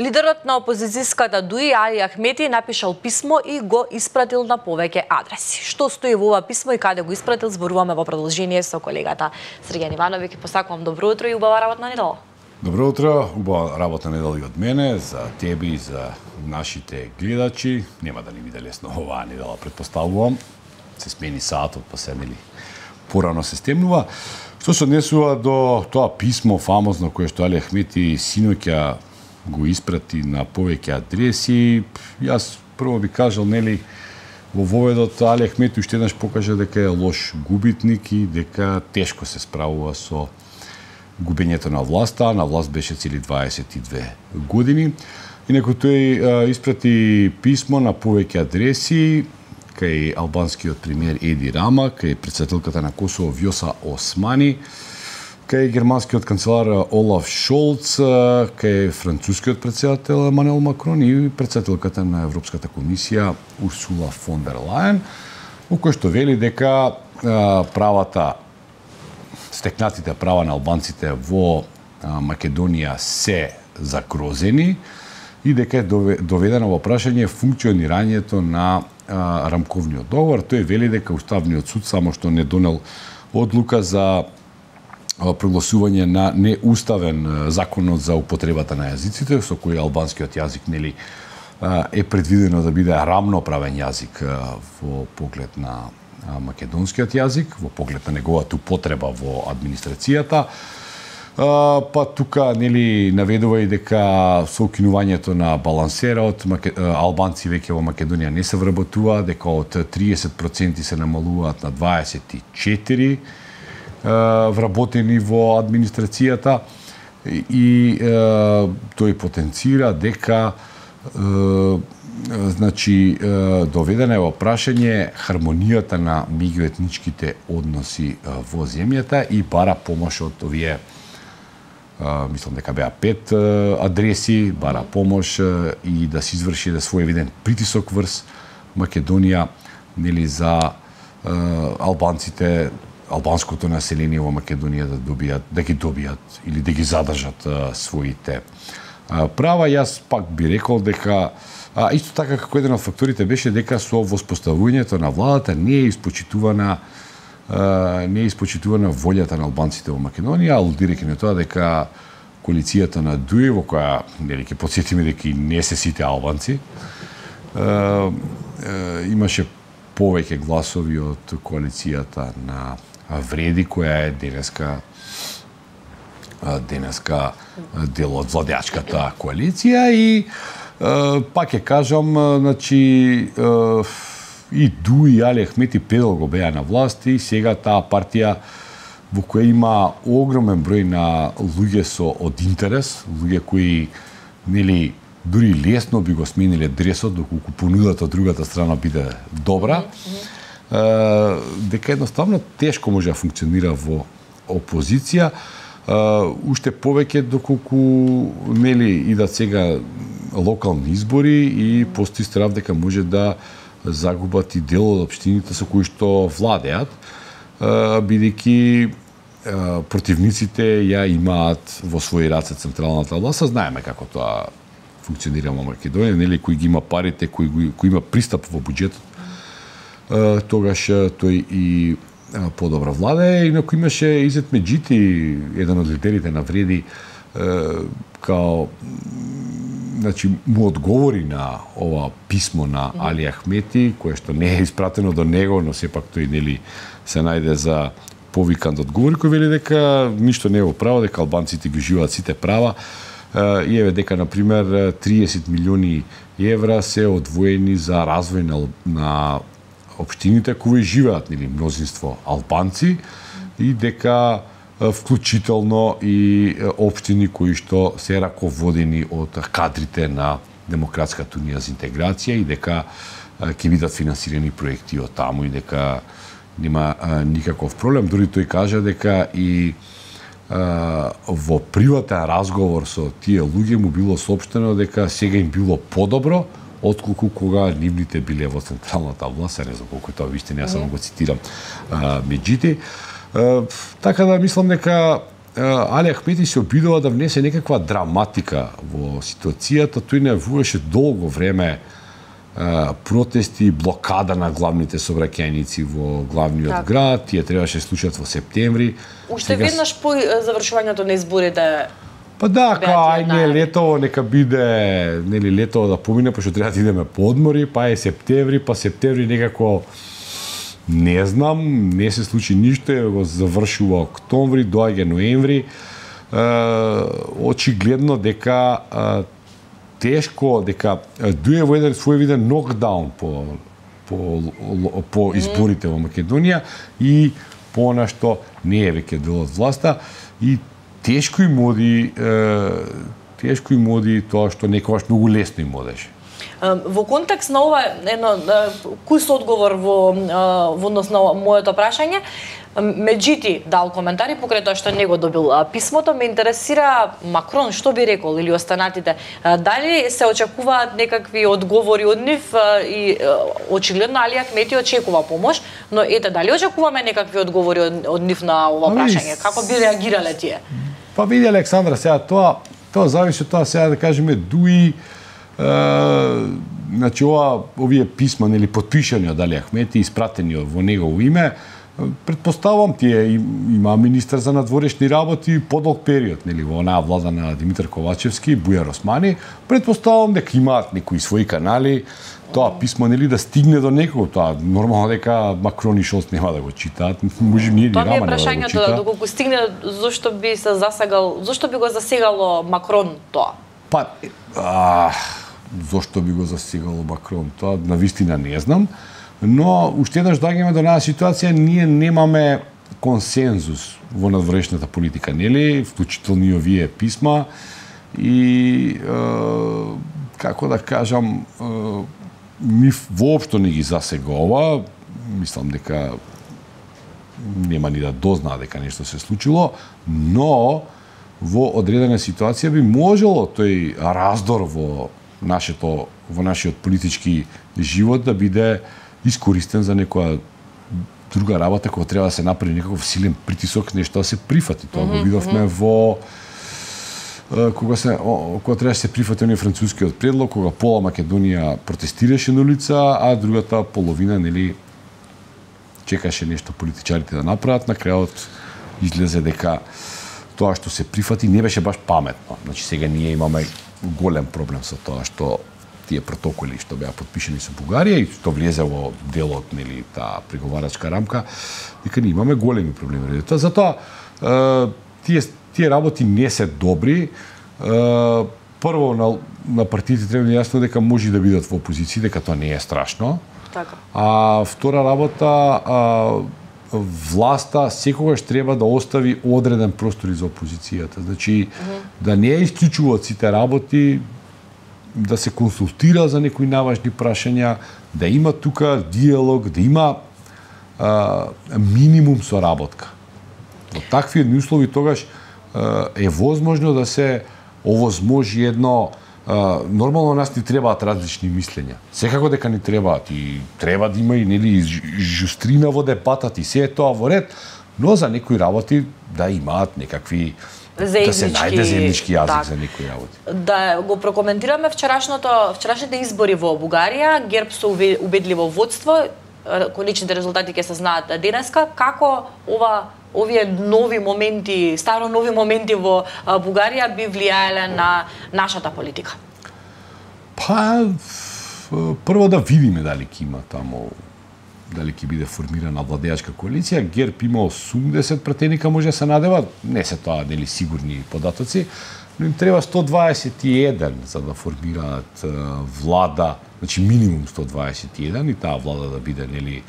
Лидерот на опозицијската ДУИ Али Ахмети напишал писмо и го испратил на повеќе адреси. Што стои во ова писмо и каде го испратил, зборуваме во продолжение со колегата Срѓан Ивановиќ. Посакувам добро утро и убава работна недела. Добро утро, убава работна недела и од мене, за тебе и за нашите гледачи. Нема да ни биде лесно оваа недела, претпоставувам. Се смени саатот, па се нели порано се стемнува. Што се однесува до тоа писмо фамозно кое што Али Ахмети синоќа го испрати на повеќе адреси, јас прво би кажал, нели, во воведот Али Ахмети уште еднаш покажа дека е лош губитник и дека тешко се справува со губењето на власта. На власт беше цели 22 години. Инаку тој испрати писмо на повеќе адреси кај албанскиот премиер Еди Рама, кај претседателката на Косово Вјоса Османи, кај германскиот канцелар Олаф Шолц, кај францускиот претседател Емануел Макрон и претседателката на Европската комисија Урсула фон дер Лајен, во кој што вели дека стекнатите права на албанците во Македонија се загрозени и дека е доведено во прашање функционирањето на рамковниот договор. Тој вели дека Уставниот суд само што не донел одлука за прогласување на неуставен законот за употребата на јазиците, со кој албанскиот јазик нели е предвидено да биде рамноправен јазик во поглед на македонскиот јазик, во поглед на неговата употреба во администрацијата. Па тука нели наведува и дека со укинувањето на балансерот албанци веќе во Македонија не се вработува, дека од 30% се намалуваат на 24 вработени во администрацијата и тој потенцира дека доведена е во прашање хармонијата на меѓуетничките односи во земјата и бара помош од овие мислам дека беа 5 адреси, бара помош и да се изврши своевиден притисок врз Македонија нели за албанците, албанското население во Македонија да ги добијат или да ги задржат своите права. Јас пак би рекол дека исто така како еден од факторите беше дека со воспоставувањето на владата не е испочитувана волјата на албанците во Македонија, алудирајќи на тоа дека коалицијата на ДУИ, во која нели ќе потсетиме дека и не се сите албанци, имаше повеќе гласови од коалицијата на Вреди, која е денеска дел од владеачката коалиција и пак ќе кажам, значи и ДУИ и Али Ахмети предолго беа на власт и сега таа партија во која има огромен број на луѓе со од интерес, луѓе кои нели дури лесно би го смениле адресот доколку понудата од другата страна биде добра, дека едноставно тешко може да функционира во опозиција, уште повеќе доколку нели идат сега локални избори и постои страв дека може да загубат и дел од општините со кои што владеат, бидејќи противниците ја имаат во своји раце централната власт. Знаеме како тоа функционира во Македонија, нели, кој ги има парите, кој има пристап во буџетот, тогаш тој и подобра владе. Инаку имаше Изет Меджити, еден од лидерите на Вреди, као значи му одговори на ова писмо на Али Ахмети, кое што не е испратено до него, но сепак тој нели се најде за повикан да одговори, кој вели дека ништо не е во право, дека албанците ги уживаат сите права и еве дека на пример 30 милиони евра се одвоени за развој на општините кои живеат нели мнозинство албанци и дека вклучително и општини кои што се раководени од кадрите на Демократската унија за интеграција и дека ќе бидат финансирани проекти од таму и дека нема никаков проблем. Дури тој кажа дека и во приватен разговор со тие луѓе му било соопштено дека сега им било подобро отколку кога нивните биле во централната власт, не знам колку тоа вистина, јас само го цитирам Меджити. Така да мислам дека Али Ахмети се обидува да внесе некаква драматика во ситуацијата. Тој најавуваше долго време протести, блокада на главните сообраќајници во главниот град. Тие требаше случат во септември. Уште веднаш по завршувањето на изборите. Па да, ајде летово нека биде, нели летово да помине, пошто треба да идеме по одмори, па е септември, па септември некако не знам, не се случи ништо, го завршува октомври, доаѓа ноември. Очигледно дека тешко, дека дуе во еден свој виден нокдаун по изборите во Македонија и по она што не е веќе дел од власта и тешко им оди тоа што некогаш многу лесно им одеше. Во контекст на ова кус одговор во однос на моето прашање, Меджити дал коментари покрај тоа што не го добил писмото. Ме интересира Макрон што би рекол или останатите. Дали се очекуваат некакви одговори од нив и очигледно Али Ахмети очекува помош, но ете дали очекуваме некакви одговори од нив на ова прашање? Како би реагирале тие? Па види Александра, сега тоа зависи од тоа сега да кажеме дуи значи овие писма нели потпишани од Али Ахмети, испратени во негово име, предпоставувам тие има министар за надворешни работи подолг период нели во онаа влада на Димитар Ковачевски, Бујар Османи, предпоставувам дека имаат некои своји канали, тоа писмо нели да стигне до некого, тоа нормално дека Макрон и Шолц нема да го читаат, може ние ни рама да го читаат. Тоа ми е прашањето, доколку стигне, зошто би го засегало Макрон тоа? Па зошто би го засегало Макрон тоа, навистина не знам. Но уште еднаш доаѓаме до нашата ситуација, ние немаме консензус во надворешната политика, нели, вклучително и овие писма и како да кажам, нив воопшто не ги засегува, мислам дека нема ни да дознаа дека нешто се случило, но во одредена ситуација би можело тој раздор во нашиот политички живот да биде искористен за некоја друга работа кога треба да се направи некаков силен притисок, нешто да се прифати. Тоа го видовме во кога треба да се прифати оној францускиот предлог, кога пола Македонија протестираше на улица, а другата половина нели чекаше нешто политичарите да направат, на крајот излезе дека тоа што се прифати не беше баш паметно. Значи сега ние имаме голем проблем со тоа што тие протоколи што беа потпишани со Бугарија и што влезе во делот нели таа преговарачка рамка, дека ние имаме големи проблеми. Затоа тие работи не се добри. Прво на партиите треба да е јасно дека може да бидат во опозиција, дека тоа не е страшно. Така. А втора работа, власта секогаш треба да остави одреден простор за опозицијата. Значи да не исклучува сите работи, да се консултира за некои наважни прашања, да има тука диалог, да има минимум соработка. Во такви услови тогаш е возможно да се овозможи едно нормално нас ни требаат различни мислења. Секако дека ни требаат и треба да има и нели жустрина во дебатата и се е тоа во ред, но за некои работи да имаат некакви да се најде заеднички јазик за некои работи. Да го прокоментираме вчерашните избори во Бугарија, ГЕРБ со убедливо водство, конечните резултати ќе се знаат денеска. Како овие нови моменти, старо нови моменти во Бугарија би влијаеле на нашата политика? Па прво да видиме дали ќе има таму, дали ќе биде формирана владеачка коалиција. ГЕРБ има 80 пратеника, може да се надева, не се тоа нели сигурни податоци, но им треба 121 за да формираат влада, значи минимум 121 и таа влада да биде нели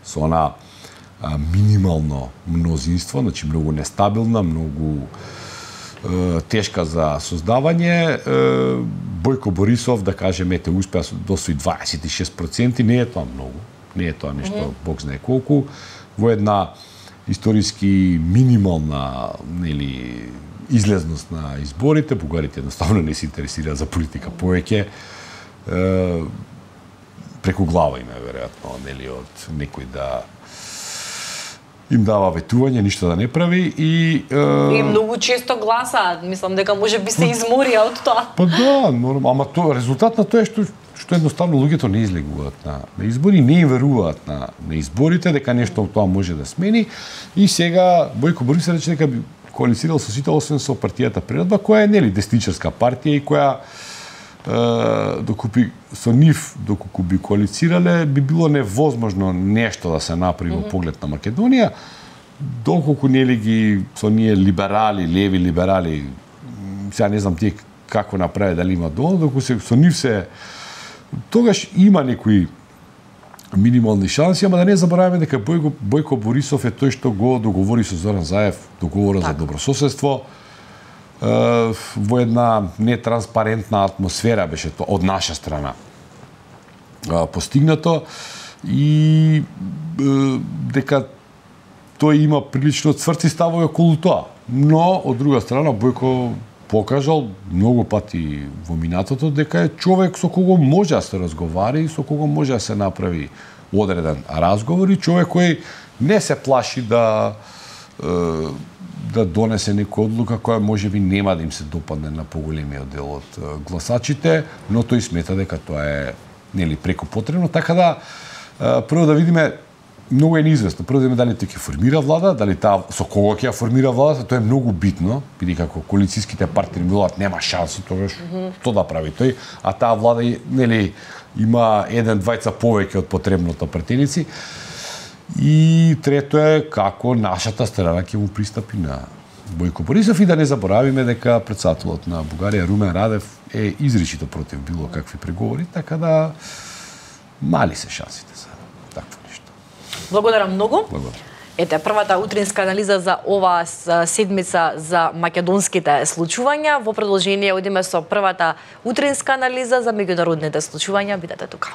со она минимално мнозинство, значи многу нестабилна, многу тешка за создавање. Бојко Борисов, да кажеме, успеа до 26%, не е тоа многу. Не е тоа нешто, Бог знае колку. Во една историски минимална нели излезност на изборите, бугарите едноставно не се интересираат за политика повеќе. Преку глава им е веројатно нели од некој да им дава ветување, ништо да не прави и многу често гласаат, мислам дека може би се изморија од тоа. Па да, ама тоа резултат на тоа е што едноставно луѓето не излегуваат на избори, не им веруваат на изборите дека нешто од тоа може да смени и сега Бојко Борисов рече дека би коалицирал со сите освен со партијата Прерадба, која е нели десничарска партија и која доколку би коалицирале, би било невозможно нешто да се направи во поглед на Македонија, доколку нели ги со ние либерали, леви либерали, сега не знам тие како направи, дали има доволно, доколку со нив се тогаш има некои минимални шанси, ама да не забораваме дека Бојко Борисов е тој што го договори со Зоран Заев договорот за добрососедство, во една нетранспарентна атмосфера беше тоа од наша страна постигнато и дека тој има прилично цврти ставови околу тоа. Но, од друга страна, Бојко покажал многу пати во минатото дека е човек со кого може да се разговари и со кого може да се направи одреден разговор и човек кој не се плаши да донесе некоја одлука која можеби нема да им се допадне на поголемиот дел од гласачите, но тој смета дека тоа е нели преку потребно, така да прво да видиме, многу е неизвестно, прво да видиме дали тој ќе формира влада, дали таа со кого ќе ја формира влада, тоа е многу битно, бидејќи како коалицијските партии милат нема шанси, тогаш што да прави тој, а таа влада нели има 1-2 повеќе од потребното пратеници. И трето е како нашата страна ќе му пристапи на Бојко Борисов и да не заборавиме дека претседателот на Бугарија Румен Радев е изричито против било какви преговори, така да мали се шансите за такво нешто. Благодарам многу. Благодарам. Ете, првата утринска анализа за оваа седмица за македонските случувања. Во продолжение одиме со првата утринска анализа за меѓународните случувања. Бидете тука.